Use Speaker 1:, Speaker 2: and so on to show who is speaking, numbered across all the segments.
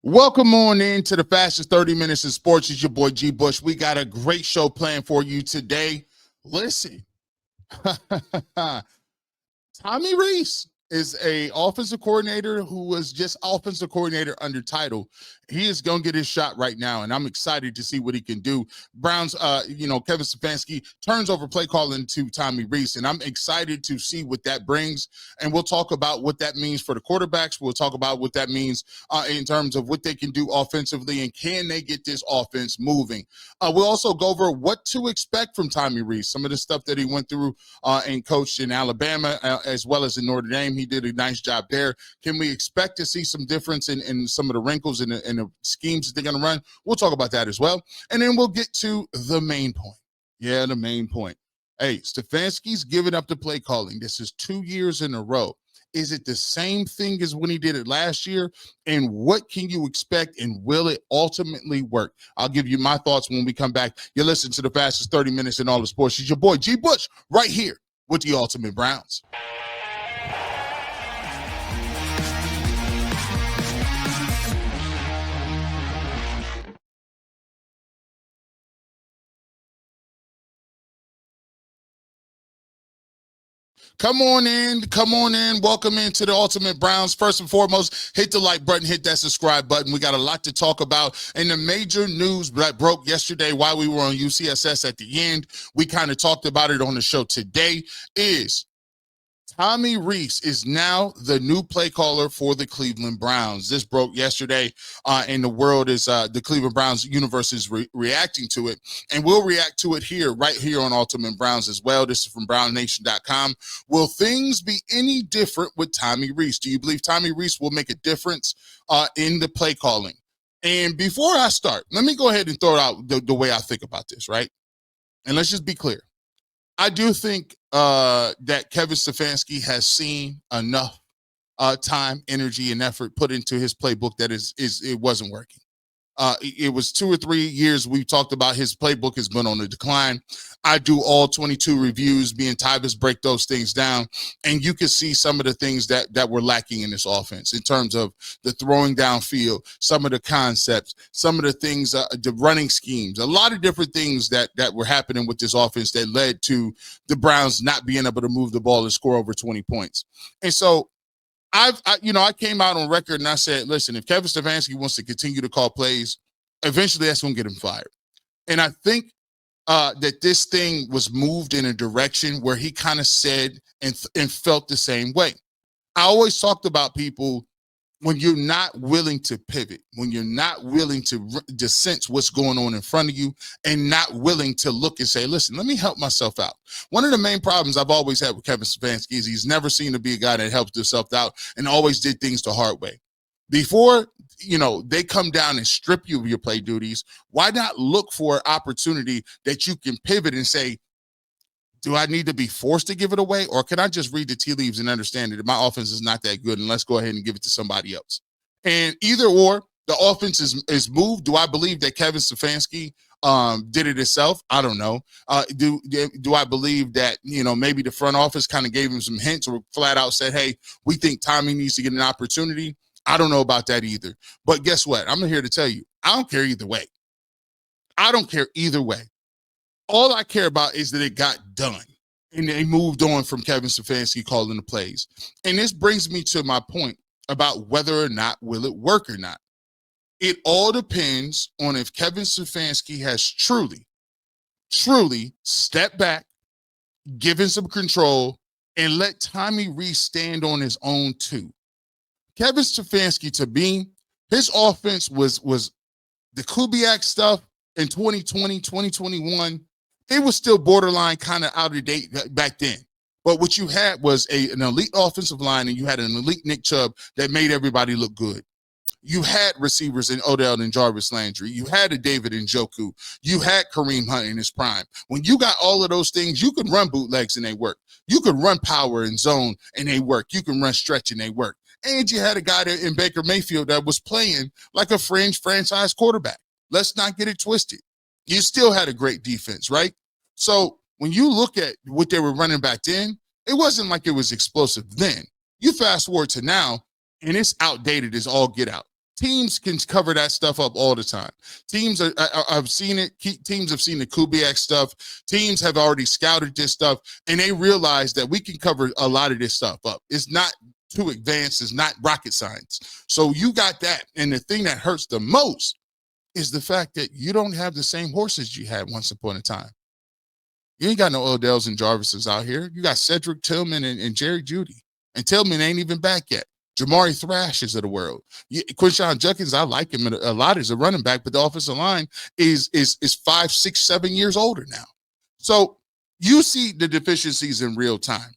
Speaker 1: Welcome on in to the fastest 30 minutes in sports. It's your boy G Bush. We got a great show planned for you today. Listen, Tommy Rees is a offensive coordinator who was just offensive coordinator under title. He is going to get his shot right now, and I'm excited to see what he can do. Browns, Kevin Stefanski turns over play calling to Tommy Rees, and I'm excited to see what that brings. And we'll talk about what that means for the quarterbacks. We'll talk about what that means in terms of what they can do offensively and can they get this offense moving. We'll also go over what to expect from Tommy Rees, some of the stuff that he went through and coached in Alabama as well as in Notre Dame. He did a nice job there. Can we expect to see some difference in some of the wrinkles and the schemes that they're going to run? We'll talk about that as well. And then we'll get to the main point. Yeah, the main point. Hey, Stefanski's giving up the play calling. This is 2 years in a row. Is it the same thing as when he did it last year? And what can you expect, and will it ultimately work? I'll give you my thoughts when we come back. You listen to the fastest 30 minutes in all the sports. It's your boy G Bush right here with the Ultimate Browns. Come on in. Welcome into the Ultimate Browns. First and foremost, hit the like button, hit that subscribe button. We got a lot to talk about. And the major news that broke yesterday while we were on UCSS at the end, we kind of talked about it on the show today, is Tommy Rees is now the new play caller for the Cleveland Browns. This broke yesterday, and the world is the Cleveland Browns universe is reacting to it, and we'll react to it right here on Ultimate Browns as well. This is from BrownNation.com. Will things be any different with Tommy Rees? Do you believe Tommy Rees will make a difference in the play calling? And before I start, let me go ahead and throw out the way I think about this, right? And let's just be clear. I do think that Kevin Stefanski has seen enough time, energy, and effort put into his playbook that it wasn't working. It was 2 or 3 years we talked about his playbook has been on the decline. I do all 22 reviews. Me and Tyvis break those things down, and you can see some of the things that were lacking in this offense in terms of the throwing downfield, some of the concepts, some of the things, the running schemes, a lot of different things that were happening with this offense that led to the Browns not being able to move the ball and score over 20 points. And so I came out on record and I said, listen, if Kevin Stefanski wants to continue to call plays, eventually that's going to get him fired. And I think that this thing was moved in a direction where he kind of said and felt the same way. I always talked about people when you're not willing to pivot, when you're not willing to sense what's going on in front of you and not willing to look and say, listen, let me help myself out. One of the main problems I've always had with Kevin Stefanski is he's never seemed to be a guy that helps himself out and always did things the hard way. Before, they come down and strip you of your play duties, why not look for an opportunity that you can pivot and say, do I need to be forced to give it away, or can I just read the tea leaves and understand that my offense is not that good and let's go ahead and give it to somebody else? And either or, the offense is moved. Do I believe that Kevin Stefanski did it himself? I don't know. Do I believe that, maybe the front office kind of gave him some hints or flat out said, hey, we think Tommy needs to get an opportunity? I don't know about that either. But guess what? I'm here to tell you, I don't care either way. I don't care either way. All I care about is that it got done and they moved on from Kevin Stefanski calling the plays. And this brings me to my point about whether or not will it work or not. It all depends on if Kevin Stefanski has truly stepped back, given some control, and let Tommy Rees stand on his own too. Kevin Stefanski, to me, his offense was the Kubiak stuff in 2020, 2021. It was still borderline kind of out of date back then. But what you had was an elite offensive line, and you had an elite Nick Chubb that made everybody look good. You had receivers in Odell and Jarvis Landry. You had a David Njoku. You had Kareem Hunt in his prime. When you got all of those things, you could run bootlegs and they work. You could run power and zone and they work. You can run stretch and they work. And you had a guy there in Baker Mayfield that was playing like a fringe franchise quarterback. Let's not get it twisted. You still had a great defense, right? So when you look at what they were running back then, it wasn't like it was explosive then. You fast forward to now, and it's outdated as all get out. Teams can cover that stuff up all the time. Teams I've seen it. Teams have seen the Kubiak stuff. Teams have already scouted this stuff, and they realize that we can cover a lot of this stuff up. It's not too advanced. It's not rocket science. So you got that. And the thing that hurts the most is the fact that you don't have the same horses you had once upon a time. You ain't got no Odells and Jarvises out here. You got Cedric Tillman and Jerry Jeudy. And Tillman ain't even back yet. Jamari Thrashes of the world. Quinshon Judkins, I like him a lot as a running back, but the offensive line is 5, 6, 7 years older now. So you see the deficiencies in real time.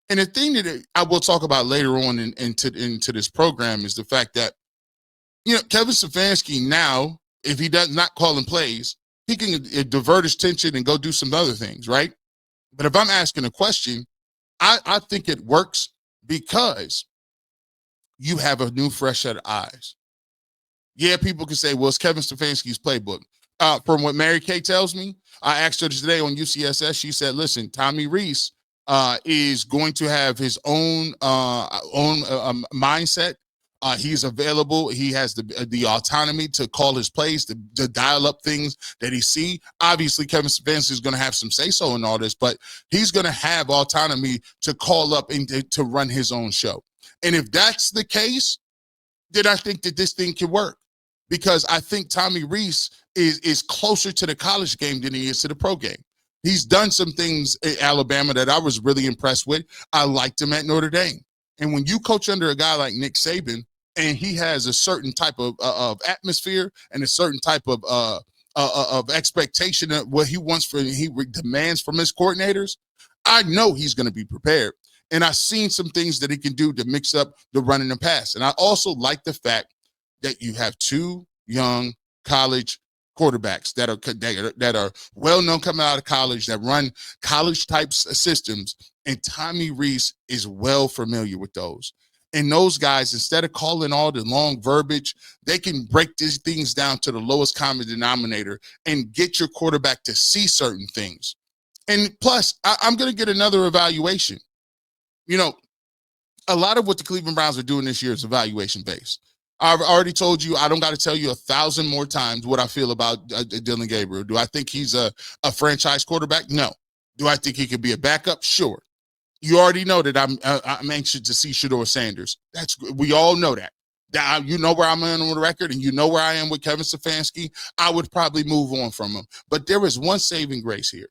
Speaker 1: And the thing that I will talk about later on into this program is the fact that, Kevin Stefanski now, if he does not call in plays, he can divert his attention and go do some other things, right? But if I'm asking a question, I think it works because you have a new, fresh set of eyes. Yeah, people can say, well, it's Kevin Stefanski's playbook. From what Mary Kay tells me, I asked her today on UCSS, she said, listen, Tommy Rees is going to have his own mindset. He's available. He has the autonomy to call his plays, to dial up things that he see. Obviously, Kevin Stefanski is going to have some say-so in all this, but he's going to have autonomy to call up and to run his own show. And if that's the case, then I think that this thing can work, because I think Tommy Rees is closer to the college game than he is to the pro game. He's done some things at Alabama that I was really impressed with. I liked him at Notre Dame. And when you coach under a guy like Nick Saban, and he has a certain type of atmosphere and a certain type of expectation of what he wants he demands from his coordinators, I know he's going to be prepared. And I've seen some things that he can do to mix up the run and the pass. And I also like the fact that you have two young college quarterbacks that are well-known coming out of college, that run college-type systems, and Tommy Rees is well familiar with those. And those guys, instead of calling all the long verbiage, they can break these things down to the lowest common denominator and get your quarterback to see certain things. And plus, I'm going to get another evaluation. A lot of what the Cleveland Browns are doing this year is evaluation based. I've already told you, I don't got to tell you 1,000 more times what I feel about Dillon Gabriel. Do I think he's a franchise quarterback? No. Do I think he could be a backup? Sure. You already know that I'm anxious to see Shedeur Sanders. We all know that. You know where I'm on the record, and you know where I am with Kevin Stefanski. I would probably move on from him. But there is one saving grace here.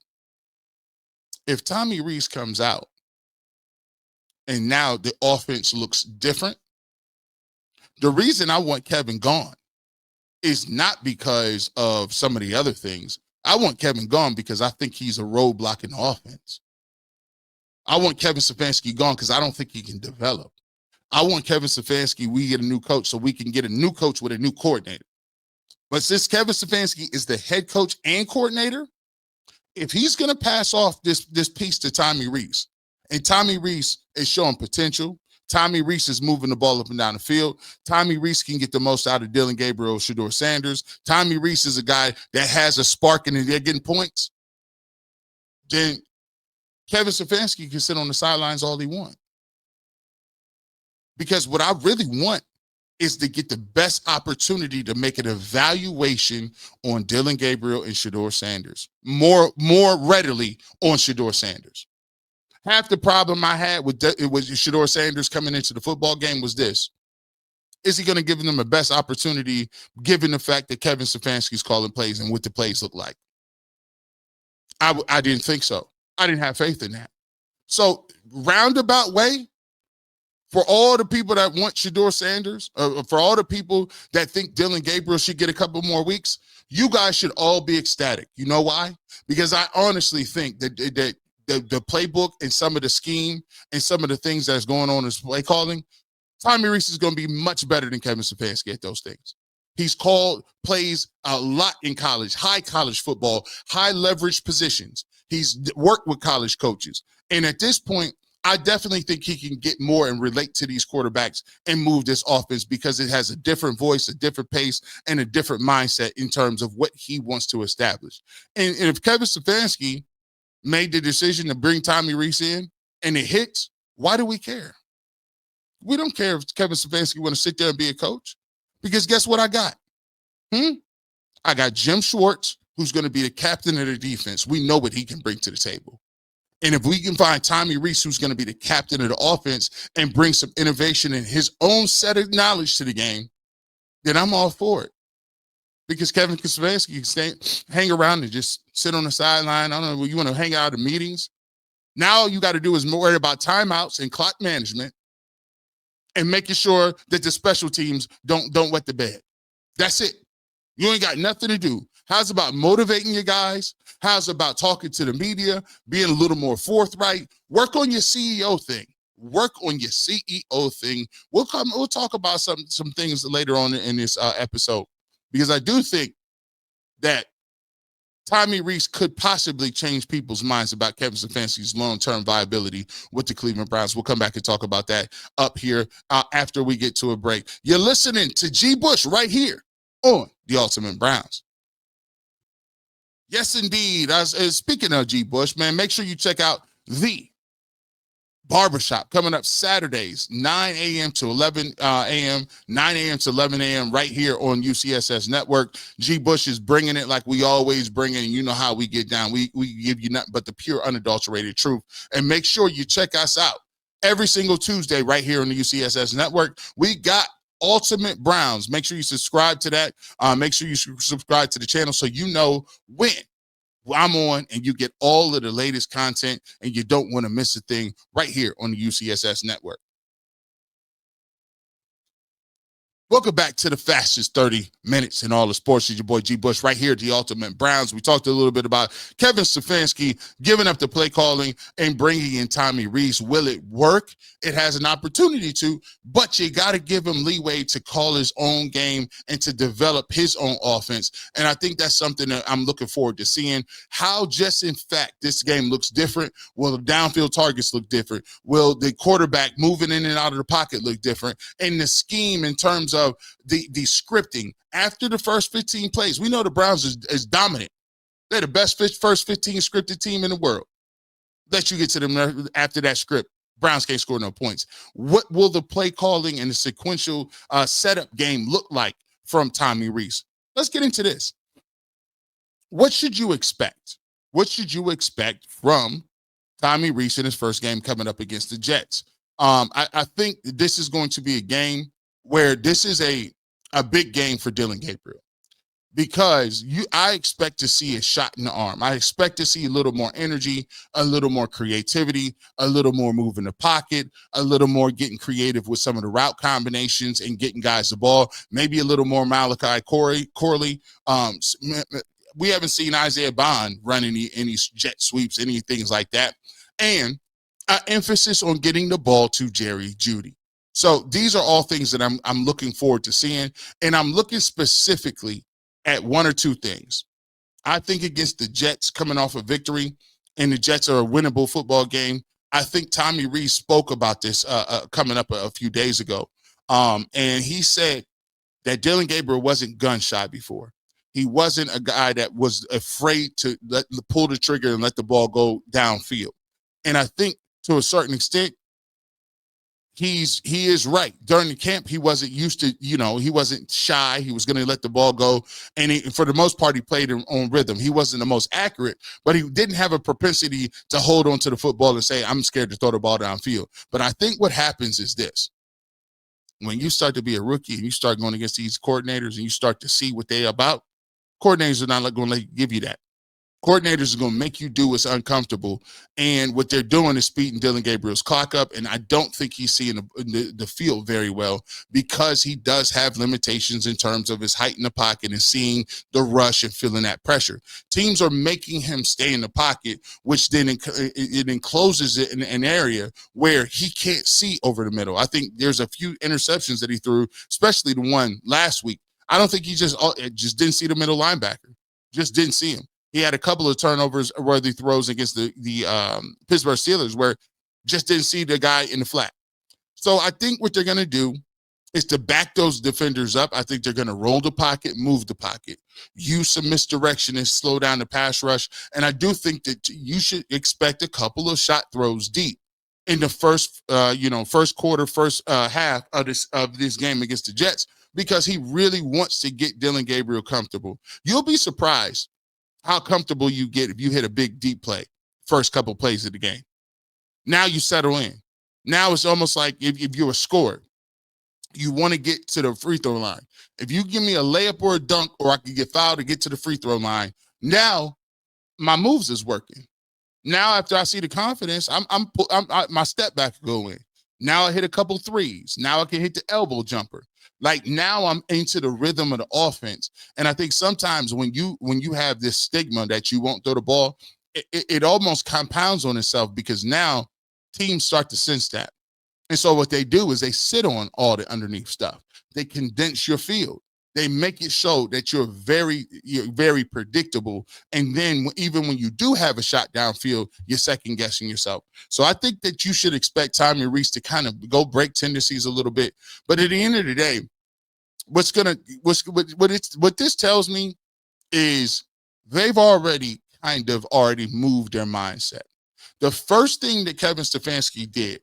Speaker 1: If Tommy Rees comes out and now the offense looks different, the reason I want Kevin gone is not because of some of the other things. I want Kevin gone because I think he's a roadblock in the offense. I want Kevin Stefanski gone because I don't think he can develop. I want Kevin Stefanski, we get a new coach so we can get a new coach with a new coordinator. But since Kevin Stefanski is the head coach and coordinator, if he's going to pass off this piece to Tommy Rees, and Tommy Rees is showing potential, Tommy Rees is moving the ball up and down the field, Tommy Rees can get the most out of Dillon Gabriel, Shedeur Sanders, Tommy Rees is a guy that has a spark and they're getting points, then Kevin Stefanski can sit on the sidelines all he wants. Because what I really want is to get the best opportunity to make an evaluation on Dillon Gabriel and Shedeur Sanders. More readily on Shedeur Sanders. Half the problem I had with Shedeur Sanders coming into the football game was this. Is he going to give them the best opportunity given the fact that Kevin Stefanski's calling plays and what the plays look like? I didn't think so. I didn't have faith in that. So roundabout way, for all the people that want Shedeur Sanders, for all the people that think Dillon Gabriel should get a couple more weeks, you guys should all be ecstatic. You know why? Because I honestly think that the playbook and some of the scheme and some of the things that's going on in play calling, Tommy Rees is going to be much better than Kevin Stefanski at those things. He's called plays a lot in college, high college football, high leverage positions. He's worked with college coaches. And at this point, I definitely think he can get more and relate to these quarterbacks and move this offense because it has a different voice, a different pace, and a different mindset in terms of what he wants to establish. And if Kevin Stefanski made the decision to bring Tommy Rees in and it hits, why do we care? We don't care if Kevin Stefanski want to sit there and be a coach. Because guess what I got? I got Jim Schwartz, who's going to be the captain of the defense. We know what he can bring to the table. And if we can find Tommy Rees, who's going to be the captain of the offense and bring some innovation in his own set of knowledge to the game, then I'm all for it. Because Kevin Stefanski can stay, hang around and just sit on the sideline. I don't know, you want to hang out at meetings? Now all you got to do is worry about timeouts and clock management and making sure that the special teams don't wet the bed. That's it. You ain't got nothing to do. How's about motivating your guys? How's about talking to the media, being a little more forthright? Work on your CEO thing. Work on your CEO thing. We'll talk about some things later on in this episode, because I do think that Tommy Rees could possibly change people's minds about Kevin Stefanski's long-term viability with the Cleveland Browns. We'll come back and talk about that up here after we get to a break. You're listening to G. Bush right here on the Ultimate Browns. Yes, indeed. Speaking of G. Bush, man, make sure you check out the Barbershop coming up Saturdays, 9 a.m. to 11 a.m., 9 a.m. to 11 a.m. right here on UCSS Network. G. Bush is bringing it like we always bring it, and you know how we get down. We give you nothing but the pure, unadulterated truth. And make sure you check us out every single Tuesday right here on the UCSS Network. We got Ultimate Browns. Make sure you subscribe to that. Make sure you subscribe to the channel so you know when I'm on and you get all of the latest content and you don't want to miss a thing right here on the UCSS Network. Welcome back to the fastest 30 minutes in all the sports. It's your boy G. Bush right here at the Ultimate Browns. We talked a little bit about Kevin Stefanski giving up the play calling and bringing in Tommy Rees. Will it work? It has an opportunity to, but you got to give him leeway to call his own game and to develop his own offense. And I think that's something that I'm looking forward to seeing, how just in fact this game looks different. Will the downfield targets look different? Will the quarterback moving in and out of the pocket look different? And the scheme in terms of the scripting after the first 15 plays. We know the Browns is dominant. They're the best first 15 scripted team in the world. Let you get to them after that script. Browns can't score no points. What will the play calling and the sequential setup game look like from Tommy Rees? Let's get into this. What should you expect? What should you expect from Tommy Rees in his first game coming up against the Jets? I think this is going to be a game where this is a big game for Dillon Gabriel, because I expect to see a shot in the arm. I expect to see a little more energy, a little more creativity, a little more move in the pocket, a little more getting creative with some of the route combinations and getting guys the ball, maybe a little more Malachi Corley. We haven't seen Isaiah Bond run any jet sweeps, any things like that. And an emphasis on getting the ball to Jerry Jeudy. So these are all things that I'm looking forward to seeing, and I'm looking specifically at one or two things. I think against the Jets, coming off a victory, and the Jets are a winnable football game. I think Tommy Rees spoke about this coming up a few days ago, and he said that Dillon Gabriel wasn't gun shy before. He wasn't a guy that was afraid to pull the trigger and let the ball go downfield. And I think to a certain extent, he is right. During the camp, he wasn't used to, he wasn't shy. He was going to let the ball go. And for the most part, he played on rhythm. He wasn't the most accurate, but he didn't have a propensity to hold on to the football and say, I'm scared to throw the ball downfield. But I think what happens is this. When you start to be a rookie and you start going against these coordinators and you start to see what they're about, coordinators are not going to give you that. Coordinators are going to make you do what's uncomfortable. And what they're doing is speeding Dillon Gabriel's clock up. And I don't think he's seeing the field very well, because he does have limitations in terms of his height in the pocket and seeing the rush and feeling that pressure. Teams are making him stay in the pocket, which then it encloses it in an area where he can't see over the middle. I think there's a few interceptions that he threw, especially the one last week. I don't think he just didn't see the middle linebacker. Just didn't see him. He had a couple of turnovers worthy throws against the Pittsburgh Steelers where just didn't see the guy in the flat. So I think what they're going to do is to back those defenders up. I think they're going to roll the pocket, move the pocket, use some misdirection and slow down the pass rush. And I do think that you should expect a couple of shot throws deep in the first quarter, first half of this game against the Jets. because he really wants to get Dillon Gabriel comfortable. You'll be surprised how comfortable you get if you hit a big deep play first couple plays of the game. Now you settle in. Now it's almost like if you're a scorer, you want to get to the free throw line. If you give me a layup or a dunk, or I can get fouled to get to the free throw line, now my moves is working. Now after I see the confidence, my step back go in. Now I hit a couple threes. Now I can hit the elbow jumper. Like now I'm into the rhythm of the offense. And I think sometimes when you have this stigma that you won't throw the ball, it almost compounds on itself, because now teams start to sense that. And so what they do is they sit on all the underneath stuff. They condense your field. They make it show that you're very predictable. And then even when you do have a shot downfield, you're second guessing yourself. So I think that you should expect Tommy Rees to kind of go break tendencies a little bit. But at the end of the day, what this tells me is they've already moved their mindset. The first thing that Kevin Stefanski did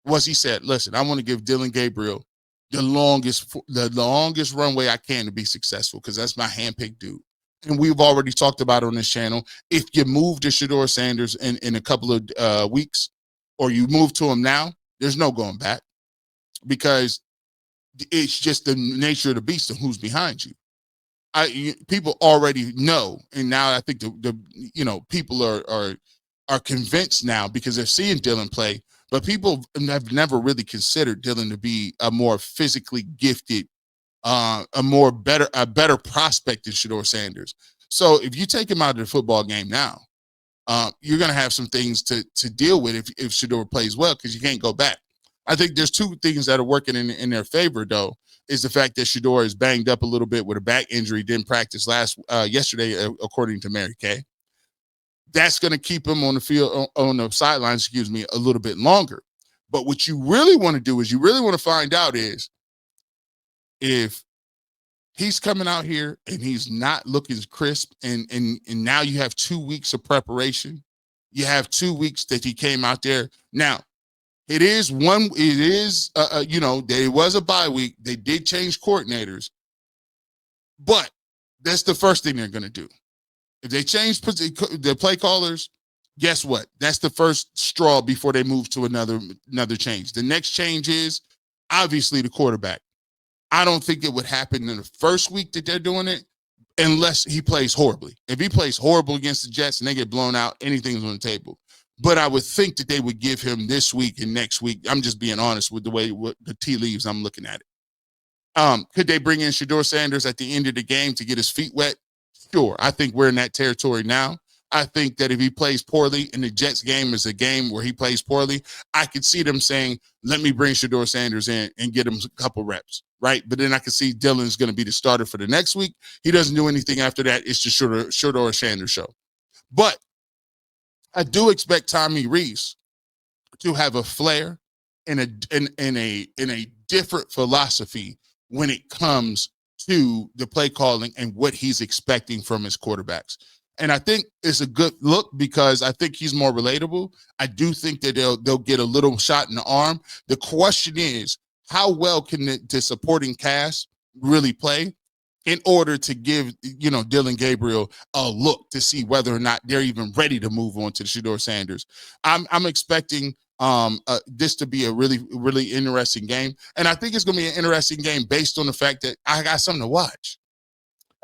Speaker 1: was he said, listen, I want to give Dillon Gabriel the longest runway I can to be successful, because that's my handpicked dude. And we've already talked about it on this channel. If you move to Shedeur Sanders in a couple of weeks, or you move to him now, there's no going back, because it's just the nature of the beast and who's behind you. People already know, and now I think the people are convinced now because they're seeing Dillon play. But people have never really considered Dillon to be a more physically gifted, a better prospect than Shedeur Sanders. So if you take him out of the football game now, you're going to have some things to deal with if Shedeur plays well, because you can't go back. I think there's two things that are working in their favor, though, is the fact that Shedeur is banged up a little bit with a back injury, didn't practice yesterday, according to Mary Kay. That's going to keep him on the field, on the sidelines, a little bit longer. But what you really want to do is you really want to find out is if he's coming out here and he's not looking crisp, and now you have 2 weeks of preparation. You have 2 weeks that he came out there. Now, there was a bye week. They did change coordinators, but that's the first thing they're going to do. If they change the play callers, guess what? That's the first straw before they move to another change. The next change is obviously the quarterback. I don't think it would happen in the first week that they're doing it, unless he plays horribly. If he plays horrible against the Jets and they get blown out, anything's on the table. But I would think that they would give him this week and next week. I'm just being honest with the way the tea leaves I'm looking at it. Could they bring in Shedeur Sanders at the end of the game to get his feet wet? Sure. I think we're in that territory now. I think that if he plays poorly, and the Jets game is a game where he plays poorly, I could see them saying, let me bring Shedeur Sanders in and get him a couple reps, right? But then I could see Dillon's going to be the starter for the next week. He doesn't do anything after that. It's just Shedeur Sanders show. But I do expect Tommy Rees to have a flair and a different philosophy when it comes to the play calling and what he's expecting from his quarterbacks. And I think it's a good look, because I think he's more relatable. I do think that they'll get a little shot in the arm. The question is, how well can the supporting cast really play in order to give Dillon Gabriel a look to see whether or not they're even ready to move on to the Shedeur Sanders. I'm expecting this to be a really, really interesting game. And I think it's going to be an interesting game based on the fact that I got something to watch.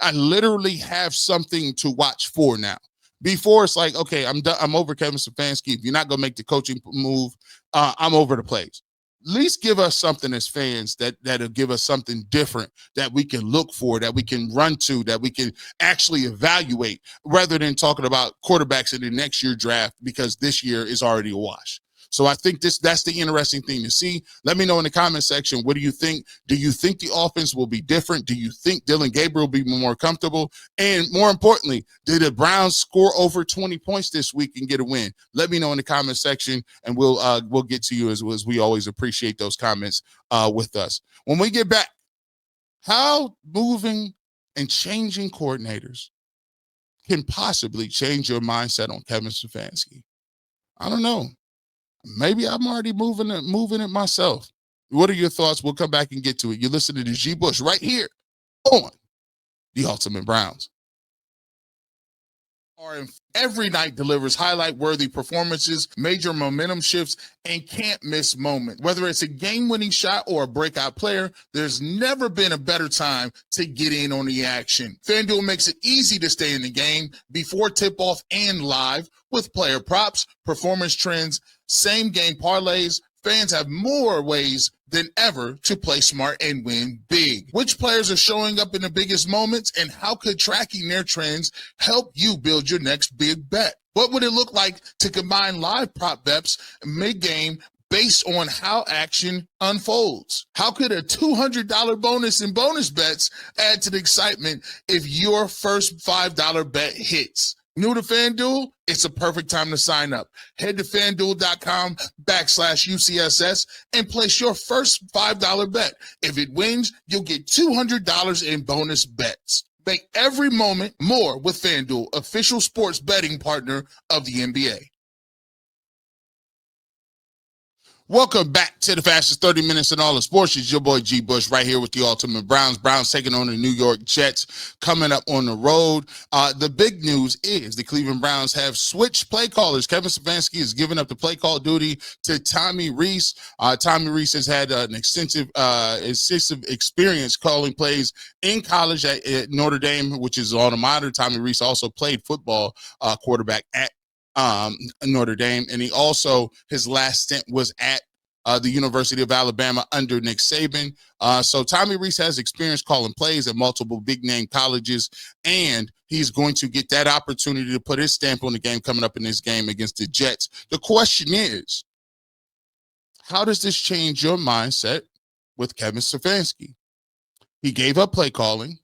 Speaker 1: I literally have something to watch for now. Before, it's like, okay, I'm done. I'm over Kevin Stefanski. If you're not going to make the coaching move, I'm over the plays. At least give us something as fans that'll give us something different that we can look for, that we can run to, that we can actually evaluate, rather than talking about quarterbacks in the next year draft, because this year is already a wash. So I think that's the interesting thing to see. Let me know in the comment section, what do you think? Do you think the offense will be different? Do you think Dillon Gabriel will be more comfortable? And more importantly, did the Browns score over 20 points this week and get a win? Let me know in the comment section, and we'll get to you as we always appreciate those comments with us. When we get back, how moving and changing coordinators can possibly change your mindset on Kevin Stefanski. I don't know. Maybe I'm already moving it myself. What are your thoughts? We'll come back and get to it. You're listening to G. Bush right here on the Ultimate Browns. Every night delivers highlight-worthy performances, major momentum shifts, and can't-miss moments. Whether it's a game-winning shot or a breakout player, there's never been a better time to get in on the action. FanDuel makes it easy to stay in the game before tip-off and live with player props, performance trends, same-game parlays. Fans have more ways than ever to play smart and win big. Which players are showing up in the biggest moments, and how could tracking their trends help you build your next big bet? What would it look like to combine live prop bets mid-game based on how action unfolds? How could a $200 bonus in bonus bets add to the excitement if your first $5 bet hits? New to FanDuel? It's a perfect time to sign up. Head to FanDuel.com/UCSS and place your first $5 bet. If it wins, you'll get $200 in bonus bets. Make every moment more with FanDuel, official sports betting partner of the NBA. Welcome back to the fastest 30 minutes in all of sports. It's your boy G. Bush right here with the Ultimate Browns. Browns taking on the New York Jets coming up on the road. The big news is the Cleveland Browns have switched play callers. Kevin Stefanski has given up the play call duty to Tommy Rees. Tommy Rees has had an extensive experience calling plays in college at Notre Dame, which is on a monitor. Tommy Rees also played football quarterback at Notre Dame, and he also, his last stint was at the University of Alabama under Nick Saban. So Tommy Rees has experience calling plays at multiple big-name colleges, and he's going to get that opportunity to put his stamp on the game coming up in this game against the Jets. The question is, how does this change your mindset with Kevin Stefanski? He gave up play calling,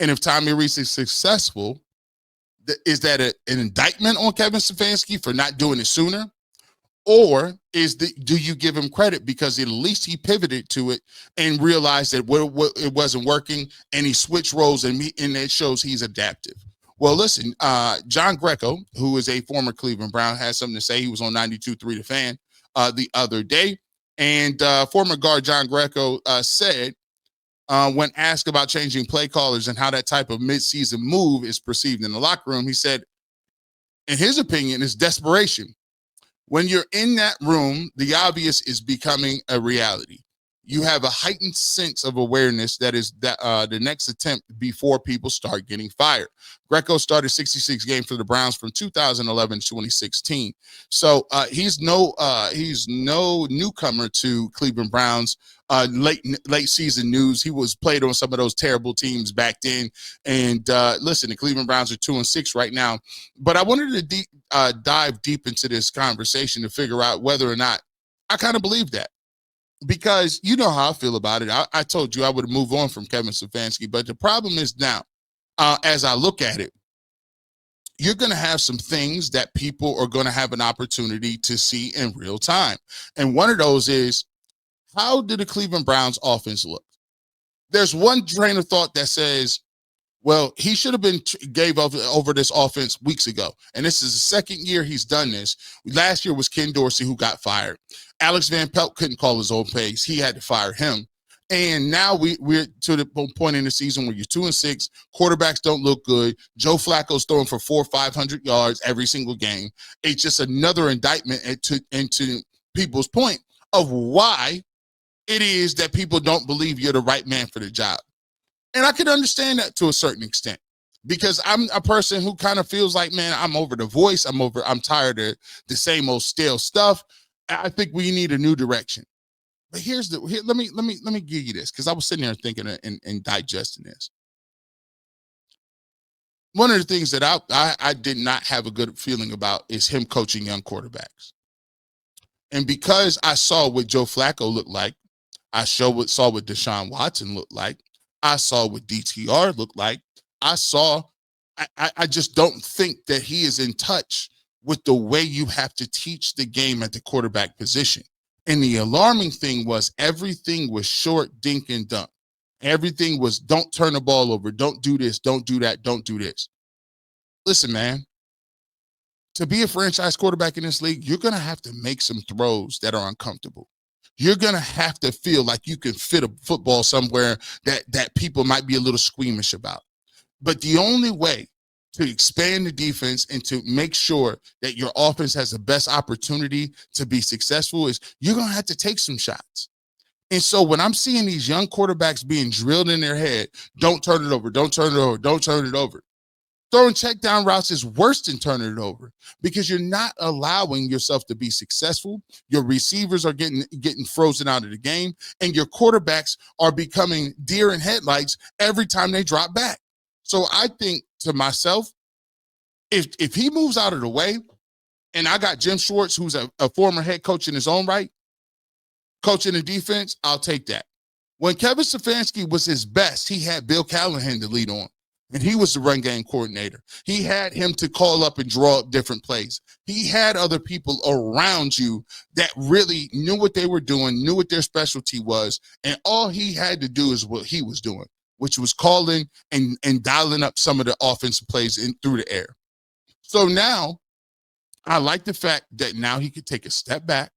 Speaker 1: and if Tommy Rees is successful, is that an indictment on Kevin Stefanski for not doing it sooner? Or do you give him credit because at least he pivoted to it and realized that it wasn't working, and he switched roles, and it shows he's adaptive? Well, listen, John Greco, who is a former Cleveland Brown, has something to say. He was on 92.3 The Fan the other day, and former guard John Greco said, when asked about changing play callers and how that type of midseason move is perceived in the locker room, he said, in his opinion, it's desperation. When you're in that room, the obvious is becoming a reality. You have a heightened sense of awareness that is the next attempt before people start getting fired. Greco started 66 games for the Browns from 2011 to 2016. So he's no newcomer to Cleveland Browns late season news. He was played on some of those terrible teams back then. And listen, the Cleveland Browns are 2-6 right now. But I wanted to dive deep into this conversation to figure out whether or not I kind of believe that. Because you know how I feel about it. I told you I would move on from Kevin Stefanski, but the problem is now, as I look at it, you're going to have some things that people are going to have an opportunity to see in real time. And one of those is, how did the Cleveland Browns offense look? There's one train of thought that says, well, he should have been gave over this offense weeks ago. And this is the second year he's done this. Last year was Ken Dorsey, who got fired. Alex Van Pelt couldn't call his own plays. He had to fire him. And now we're to the point in the season where you're 2-6. Quarterbacks don't look good. Joe Flacco's throwing for 400 or 500 yards every single game. It's just another indictment into people's point of why it is that people don't believe you're the right man for the job. And I can understand that to a certain extent, because I'm a person who kind of feels like, man, I'm over the voice. I'm tired of the same old stale stuff. I think we need a new direction. But let me give you this, because I was sitting there thinking and digesting this. One of the things that I did not have a good feeling about is him coaching young quarterbacks. And because I saw what Joe Flacco looked like, I saw what Deshaun Watson looked like, I saw what DTR looked like, I just don't think that he is in touch with the way you have to teach the game at the quarterback position. And the alarming thing was everything was short, dink, and dunk. Everything was, don't turn the ball over, don't do this, don't do that, don't do this. Listen, man, to be a franchise quarterback in this league, you're going to have to make some throws that are uncomfortable. you're going to have to feel like you can fit a football somewhere that people might be a little squeamish about. But the only way to expand the defense and to make sure that your offense has the best opportunity to be successful is you're going to have to take some shots. And so when I'm seeing these young quarterbacks being drilled in their head, don't turn it over, don't turn it over, don't turn it over. Throwing check down routes is worse than turning it over because you're not allowing yourself to be successful. Your receivers are getting frozen out of the game, and your quarterbacks are becoming deer in headlights every time they drop back. So I think to myself, if he moves out of the way, and I got Jim Schwartz, who's a former head coach in his own right, coaching the defense, I'll take that. When Kevin Stefanski was his best, he had Bill Callahan to lead on. And he was the run game coordinator. He had him to call up and draw up different plays. He had other people around you that really knew what they were doing, knew what their specialty was, and all he had to do is what he was doing, which was calling and dialing up some of the offensive plays in through the air. So now I like the fact that now he could take a step back.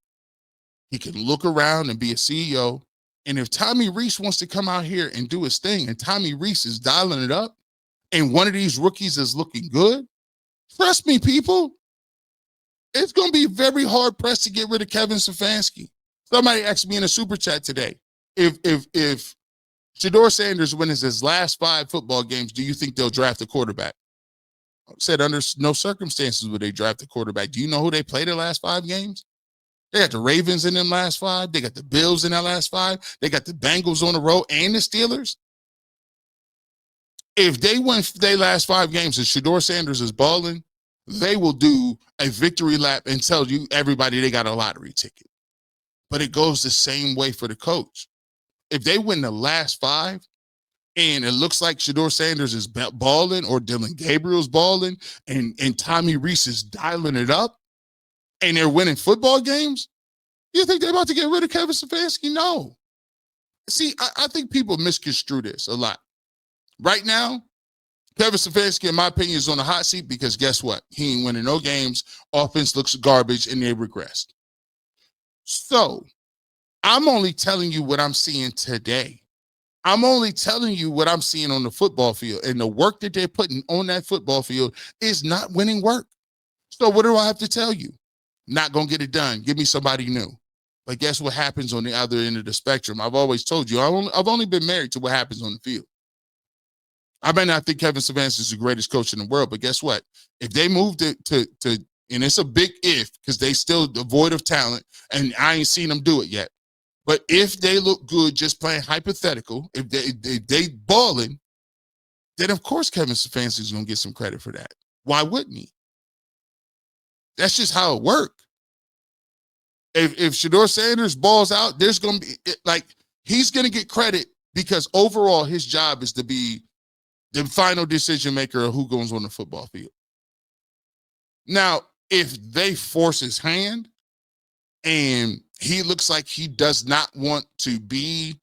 Speaker 1: He can look around and be a CEO. And if Tommy Rees wants to come out here and do his thing, and Tommy Rees is dialing it up, and one of these rookies is looking good, trust me, people, it's going to be very hard pressed to get rid of Kevin Stefanski. Somebody asked me in a super chat today, if Shedeur Sanders wins his last 5 football games, do you think they'll draft a quarterback? I said under no circumstances would they draft a quarterback. Do you know who they played the last 5 games? They got the Ravens in them last 5. They got the Bills in that last 5. They got the Bengals on the road and the Steelers. If they win their last 5 games and Shedeur Sanders is balling, they will do a victory lap and tell you everybody they got a lottery ticket. But it goes the same way for the coach. If they win the last 5 and it looks like Shedeur Sanders is balling or Dylan Gabriel's balling and Tommy Rees is dialing it up and they're winning football games, you think they're about to get rid of Kevin Stefanski? No. See, I think people misconstrue this a lot. Right now, Kevin Stefanski, in my opinion, is on the hot seat because guess what? He ain't winning no games. Offense looks garbage, and they regressed. So I'm only telling you what I'm seeing today. I'm only telling you what I'm seeing on the football field. And the work that they're putting on that football field is not winning work. So what do I have to tell you? Not going to get it done. Give me somebody new. But guess what happens on the other end of the spectrum? I've always told you, I've only been married to what happens on the field. I may not think Kevin Stefanski is the greatest coach in the world, but guess what? If they moved it to and it's a big if because they still devoid of talent, and I ain't seen them do it yet. But if they look good, just playing hypothetical, if they balling, then of course Kevin Stefanski is going to get some credit for that. Why wouldn't he? That's just how it works. If Shedeur Sanders balls out, there's going to be he's going to get credit because overall his job is to be the final decision maker of who goes on the football field. Now, if they force his hand and he looks like he does not want to be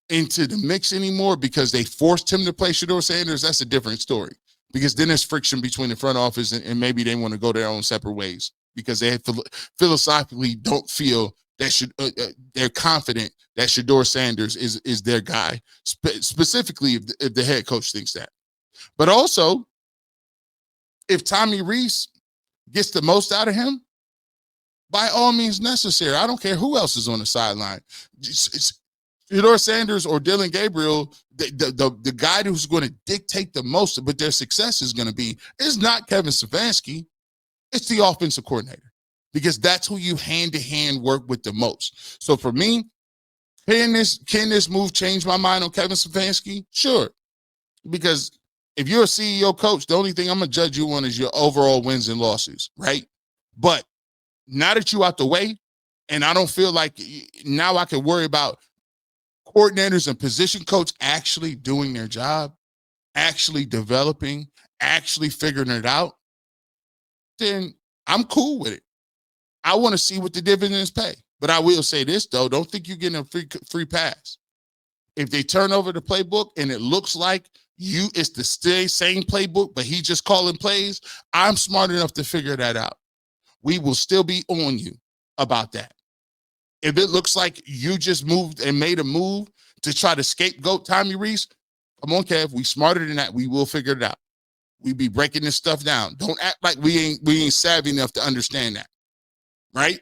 Speaker 1: into the mix anymore because they forced him to play Shedeur Sanders, that's a different story. Because then there's friction between the front office and maybe they want to go their own separate ways because they philosophically don't feel that they're confident that Shedeur Sanders is their guy, specifically if the head coach thinks that. But also, if Tommy Rees gets the most out of him, by all means necessary. I don't care who else is on the sideline. Shedeur Sanders or Dylan Gabriel, the guy who's going to dictate the most, but their success is going to be, is not Kevin Stefanski. It's the offensive coordinator because that's who you hand-to-hand work with the most. So for me, can this move change my mind on Kevin Stefanski? Sure. Because if you're a CEO coach, the only thing I'm going to judge you on is your overall wins and losses, right? But now that you out the way, and I don't feel like now I can worry about coordinators and position coach actually doing their job, actually developing, actually figuring it out, then I'm cool with it. I want to see what the dividends pay. But I will say this, though. Don't think you're getting a free pass. If they turn over the playbook and it looks like it's the same playbook, but he's just calling plays, I'm smart enough to figure that out. We will still be on you about that. if it looks like you just moved and made a move to try to scapegoat Tommy Rees, come on, Kev, we smarter than that. We will figure it out. We be breaking this stuff down. Don't act like we ain't savvy enough to understand that, right?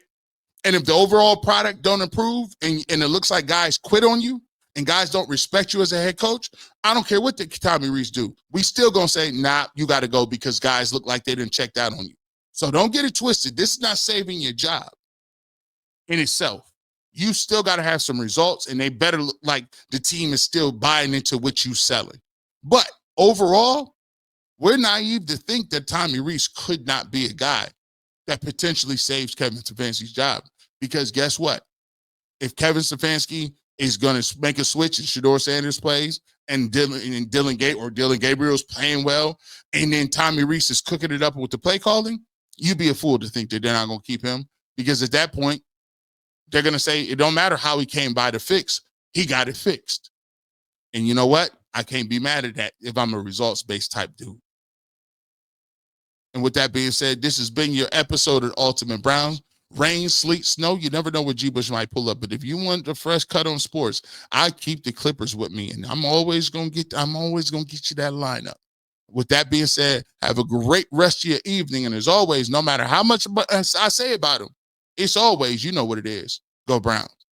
Speaker 1: And if the overall product don't improve and it looks like guys quit on you and guys don't respect you as a head coach, I don't care what the Tommy Rees do. We still gonna say, nah, you got to go because guys look like they didn't check out on you. So don't get it twisted. This is not saving your job in itself. You still got to have some results, and they better look like the team is still buying into what you selling. But overall, we're naive to think that Tommy Rees could not be a guy that potentially saves Kevin Stefanski's job. Because guess what? If Kevin Stefanski is going to make a switch and Shedeur Sanders plays and Dylan Gabriel's playing well, and then Tommy Rees is cooking it up with the play calling, you'd be a fool to think that they're not going to keep him. Because at that point, they're going to say, it don't matter how he came by to fix, he got it fixed. And you know what? I can't be mad at that if I'm a results-based type dude. And with that being said, this has been your episode of Ultimate Browns. Rain, sleet, snow, you never know what G-Bush might pull up. But if you want the fresh cut on sports, I keep the Clippers with me. And I'm always going to get you that lineup. With that being said, have a great rest of your evening. And as always, no matter how much I say about them, it's always, you know what it is. Go Browns.